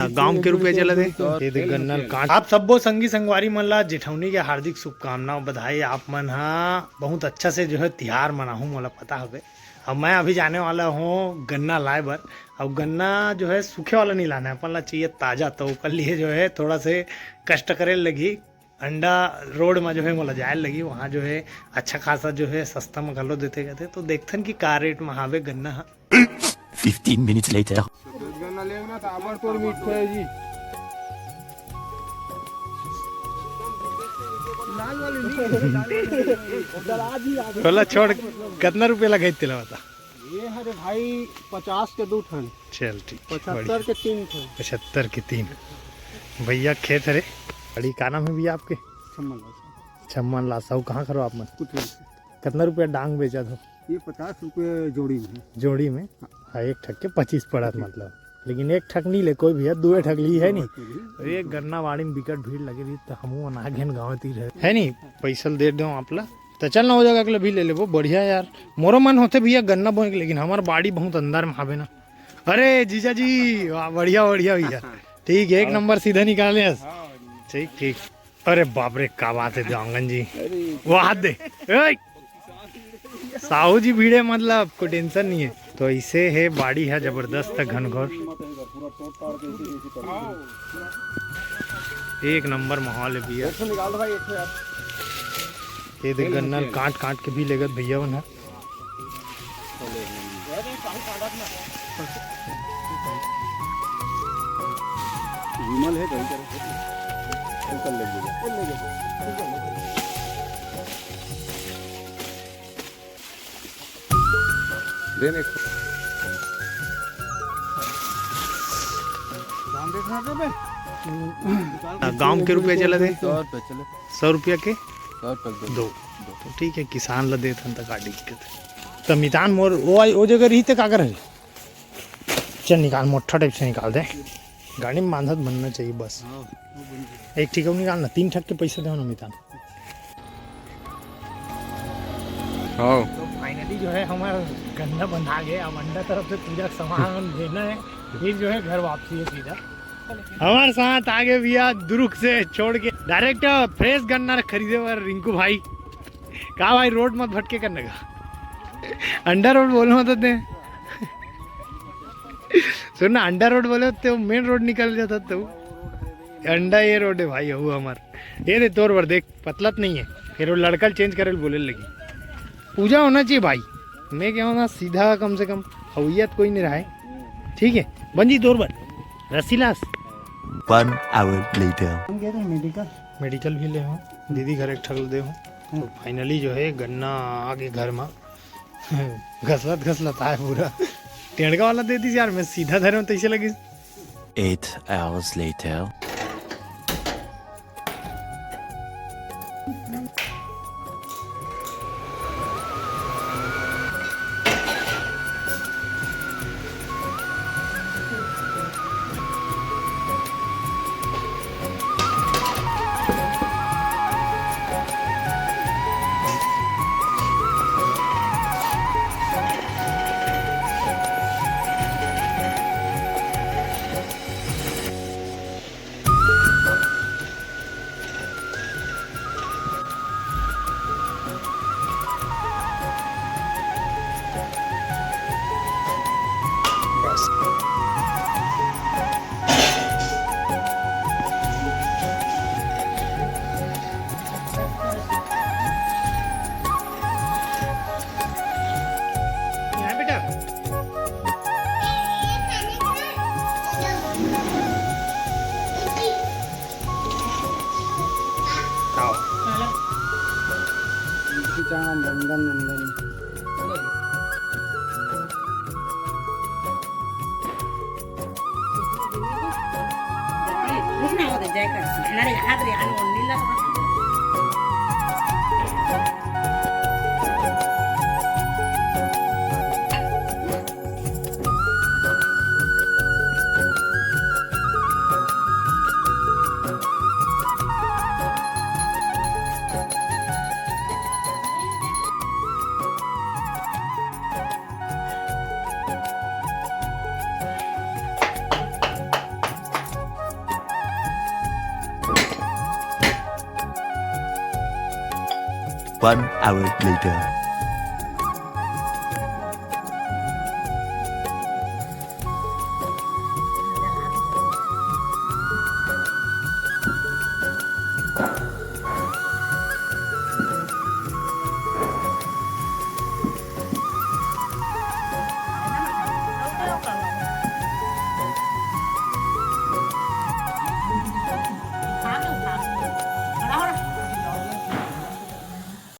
गांव के रुपये चले थे गन्ना काट। आप सबो संगी संगवारी मन ला जेठौनी के हार्दिक शुभकामनाएं बधाई। आप मन हा बहुत अच्छा से जो है तिहार मनाहू मोला पता हवे। अब मैं अभी जाने वाला हूँ गन्ना लाए बर। अब गन्ना जो है सूखे वाला नहीं लाना है, अपन ला चाहिए ताज़ा। तो ऊपर लिए जो है थोड़ा से कष्ट करे लगी। अंडा रोड में जो है मोला जाए लगी, वहाँ जो है अच्छा खासा जो है सस्ता में घलो देते गए थे। तो देखथन कि का रेट में हावे गन्ना हा। 15 minutes later. गन्ना लेना था आबड़तोड़ मीठ है जी। बोला छोड़ कितना रुपया लगे तेला बता। ये है रे भाई 50 के 2 ठन। चल ठीक, 75 के 3 ठन। 75 के 3 भैया खेत है रे। बड़ी का नाम है भैया आपके? छम्मन लासाऊ। कहाँ करो आप मन? कितना रुपया डांग बेचा था? ये 50 रुपये जोड़ी में। जोड़ी में हाँ, एक ठक के 25 पड़ा मतलब। लेकिन एक ठक नहीं ले कोई भैया, 2 ठक ली है नहीं। तो ये गन्ना वाड़ी में बिकट भीड़ लगी रही तो हमू ना घेन गाँव तीर है नहीं। पैसा दे दो आप ला तो चल ना हो जाएगा, अगला भी ले ले वो बढ़िया यार। मोरो मन होते भैया गन्ना बोए, लेकिन हमार बाड़ी बहुत अंदर में हावे ना। अरे जीजा जी वाह, बढ़िया बढ़िया भैया। ठीक है, एक नंबर सीधा निकाले। ठीक ठीक। अरे बाप रे क्या बात है आंगन जी, वो हाथ दे। साहू जी भीड़े मतलब कोई टेंशन नहीं है। तो ऐसे है बाड़ी है जबरदस्त घनघोर, एक नंबर माहौल है भैया। ये देख गन्ना काट काट के भी लेगत भैया बन है। विमल है कहीं देने गांव के रुपये चले थे 100 रुपये चले। 100 रुपया के 100 रुपये 2। तो ठीक है, किसान ला देते हैं तो काटी के तो मितान मोर वो जगह रही थे काकर है। चल निकाल, मोटा टाइप से निकाल दे। गाड़ी में बांधत बनना चाहिए बस। एक ठीक है निकालना, 3 ठक के पैसे दो ना मितान। तो फाइनली जो है हमारा गन्ना बंधा गया। अब अंडा तरफ से पूजा सामान लेना है, फिर जो है घर वापसी है सीधा। हमारे साथ आगे भैया दुरुक से छोड़ के डायरेक्ट फ्रेश गन्ना खरीदे पर रिंकू भाई। कहा भाई रोड मत भटके करने का, अंडा रोड बोलो मत दे। सुन ना, अंडा रोड बोले तो मेन रोड निकल जाता। तो अंडा ये रोड है भाई वो हमार। ये दे तोर पर देख पतलत नहीं है, फिर वो लड़का चेंज करे बोले लगी। पूजा होना चाहिए भाई, मैं क्या होना सीधा कम से कम हवियत कोई नहीं रहा है। ठीक है बंजी तोर पर रसीलास। 1 hour later. मेडिकल भी ले हो, दीदी घर एक ठगल दे हो। तो फाइनली जो है गन्ना आगे घर में घसलत आए पूरा। टेढ़का वाला दे दीजिए यार, मैं सीधा धरे हूँ तो ऐसे लगी। 8 hours later. नंदन नंदन 1 hour later.